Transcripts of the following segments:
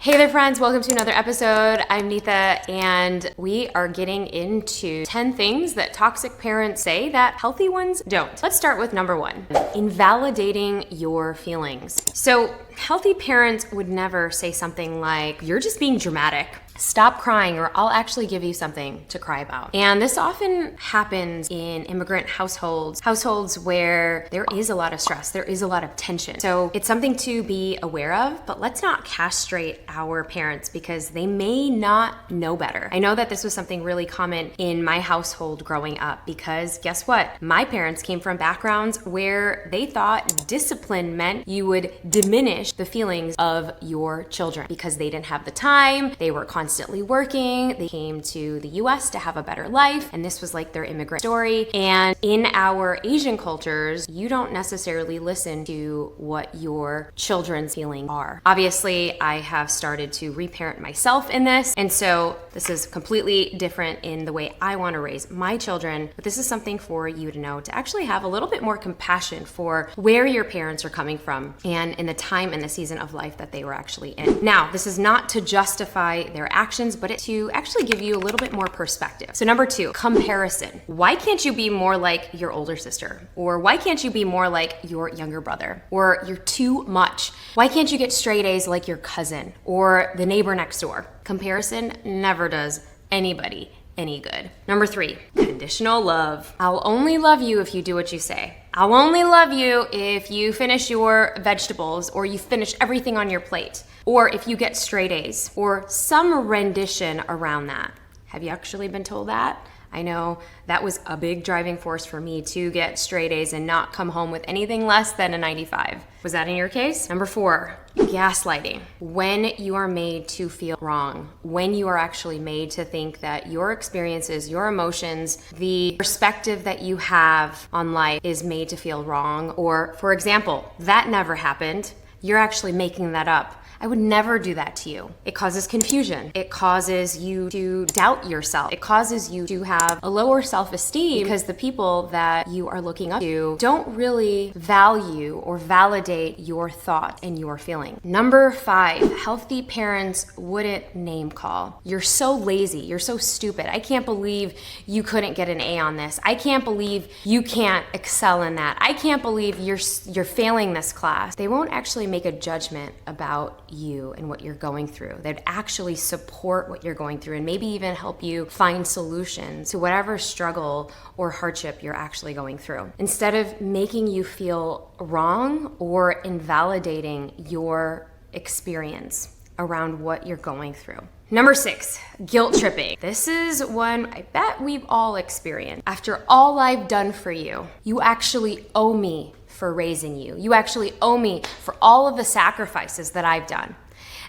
Hey there friends, welcome to another episode. I'm Neeta and we are getting into 10 things that toxic parents say that healthy ones don't. Let's start with number 1, invalidating your feelings. So healthy parents would never say something like, you're just being dramatic. Stop crying or I'll actually give you something to cry about. And this often happens in immigrant households where there is a lot of stress, there is a lot of tension. So it's something to be aware of, but let's not castrate our parents because they may not know better. I know that this was something really common in my household growing up because guess what? My parents came from backgrounds where they thought discipline meant you would diminish the feelings of your children because they didn't have the time, they were constantly working, they came to the US to have a better life, and this was like their immigrant story. And in our Asian cultures, you don't necessarily listen to what your children's feelings are. Obviously, I have started to reparent myself in this, and so this is completely different in the way I want to raise my children, but this is something for you to know to actually have a little bit more compassion for where your parents are coming from and in the time and the season of life that they were actually in. Now, this is not to justify their actions, but it's to actually give you a little bit more perspective. So number 2, comparison. Why can't you be more like your older sister? Or why can't you be more like your younger brother? Or you're too much. Why can't you get straight A's like your cousin or the neighbor next door? Comparison never does anybody any good. Number 3, conditional love. I'll only love you if you do what you say. I'll only love you if you finish your vegetables or you finish everything on your plate or if you get straight A's or some rendition around that. Have you actually been told that? I know that was a big driving force for me to get straight A's and not come home with anything less than a 95. Was that in your case? Number 4, gaslighting. When you are made to feel wrong, when you are actually made to think that your experiences, your emotions, the perspective that you have on life is made to feel wrong, or for example, that never happened, you're actually making that up. I would never do that to you. It causes confusion. It causes you to doubt yourself. It causes you to have a lower self-esteem because the people that you are looking up to don't really value or validate your thoughts and your feelings. Number 5, healthy parents wouldn't name call. You're so lazy. You're so stupid. I can't believe you couldn't get an A on this. I can't believe you can't excel in that. I can't believe you're failing this class. They won't actually make a judgment about you and what you're going through. They'd actually support what you're going through and maybe even help you find solutions to whatever struggle or hardship you're actually going through. Instead of making you feel wrong or invalidating your experience around what you're going through. Number 6, guilt tripping. This is one I bet we've all experienced. After all I've done for you, you actually owe me for raising you. You actually owe me for all of the sacrifices that I've done.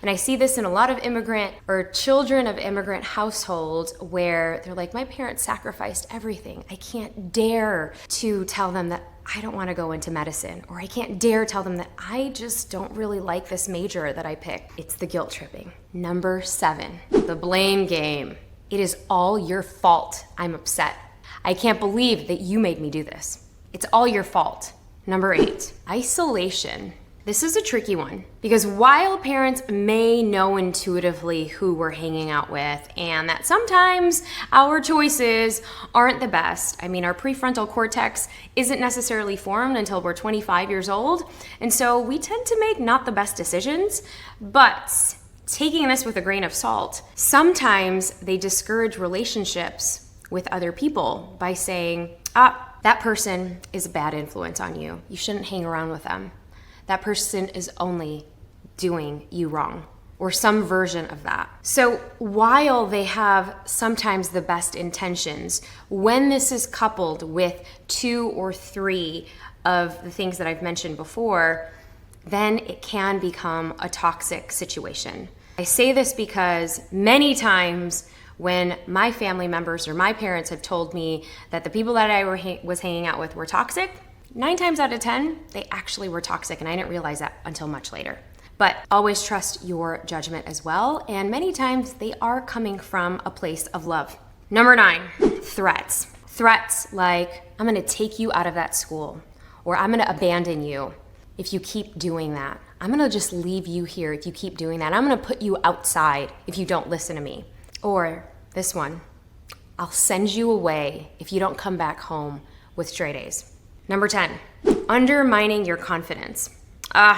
And I see this in a lot of immigrant or children of immigrant households where they're like, my parents sacrificed everything. I can't dare to tell them that I don't want to go into medicine, or I can't dare tell them that I just don't really like this major that I picked. It's the guilt tripping. Number 7, the blame game. It is all your fault. I'm upset. I can't believe that you made me do this. It's all your fault. Number 8, isolation. This is a tricky one because while parents may know intuitively who we're hanging out with and that sometimes our choices aren't the best. I mean, our prefrontal cortex isn't necessarily formed until we're 25 years old. And so we tend to make not the best decisions, but taking this with a grain of salt, sometimes they discourage relationships with other people by saying, that person is a bad influence on you. You shouldn't hang around with them. That person is only doing you wrong, or some version of that. So while they have sometimes the best intentions, when this is coupled with 2 or 3 of the things that I've mentioned before, then it can become a toxic situation. I say this because many times when my family members or my parents have told me that the people that I was hanging out with were toxic, 9 times out of 10, they actually were toxic, and I didn't realize that until much later. But always trust your judgment as well, and many times they are coming from a place of love. Number 9, threats. Threats like, I'm gonna take you out of that school, or I'm gonna abandon you if you keep doing that. I'm gonna just leave you here if you keep doing that. I'm gonna put you outside if you don't listen to me. Or this one, I'll send you away if you don't come back home with straight A's. Number 10, undermining your confidence.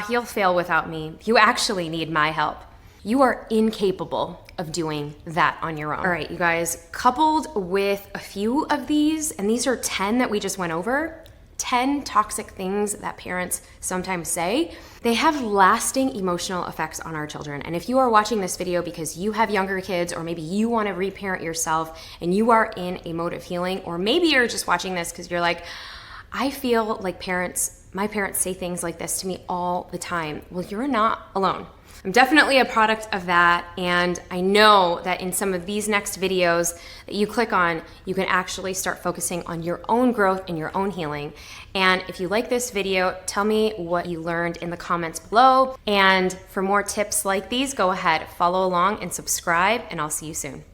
You'll fail without me. You actually need my help. You are incapable of doing that on your own. All right, you guys, coupled with a few of these, and these are 10 that we just went over, 10 toxic things that parents sometimes say, they have lasting emotional effects on our children. And if you are watching this video because you have younger kids, or maybe you want to reparent yourself and you are in a mode of healing, or maybe you're just watching this because you're like, I feel like my parents say things like this to me all the time. Well, you're not alone. I'm definitely a product of that, and I know that in some of these next videos that you click on, you can actually start focusing on your own growth and your own healing. And if you like this video, tell me what you learned in the comments below. And for more tips like these, go ahead, follow along and subscribe, and I'll see you soon.